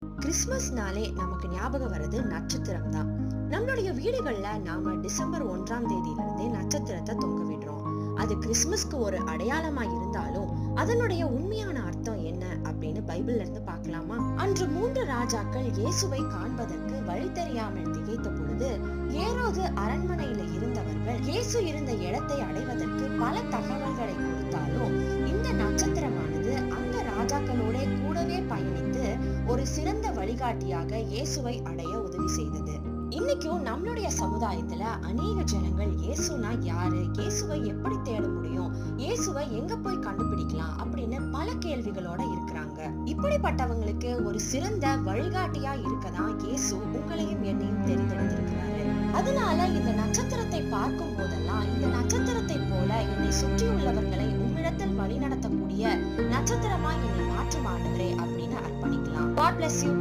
கிறிஸ்துமஸ்னாலே நமக்கு ஞாபகம் வர்றது நட்சத்திரம் தான். நம்மளுடைய வீடுகள்ல நாம டிசம்பர் 1ஆம் தேதியிலிருந்தே நட்சத்திரத்தை தொங்க விடுறோம். அது கிறிஸ்துமஸ்க்கு ஒரு அடையாளமா இருந்தாலும் அதனுடைய உண்மையான அர்த்தம் என்ன அப்படின்னு பைபிள்ல இருந்து பார்க்கலாமா? அன்று 3 ராஜாக்கள் இயேசுவை காண்பதற்கு வழி தெரியாமல் திகைத்த பொழுது ஏரோது அரண்மனையில இருந்தவர்கள் இயேசு இருந்த இடத்தை அடைவதற்கு பல தகவல்களை கொடுத்தாலும் இந்த நட்சத்திரமானது அந்த ராஜாக்களோட கூடவே பயணித்து ஒரு சிறந்த வழிகாட்டியாக இயேசுவை அடைய உதவி செய்தது. இன்னைக்கும் நம்மளுடைய சமுதாயத்துல அநேக ஜனங்கள் இயேசுனா யாரு, இயேசுவை எப்படி தேட முடியும், இயேசுவை எங்க போய் கண்டுபிடிக்கலாம் அப்படின்னு பல கேள்விகளோட இருக்கிறாங்க. இப்படிப்பட்டவங்களுக்கு ஒரு சிறந்த வழிகாட்டியா இருக்கதான் இயேசு உங்களையும் என்னையும் தெரிந்தெடுத்திருக்கிறாரு. அதனால இந்த நட்சத்திரத்தை பார்க்கும் போதெல்லாம் இந்த நட்சத்திரத்தை போல என்னை சுற்றியுள்ளவர்களை உம்மிடத்தில் வழிநடத்தக்கூடிய நட்சத்திரமா என்னை மாற்றும் ஆண்டவரே அப்படின்னு அர்ப்பணிக்கலாம். God bless you.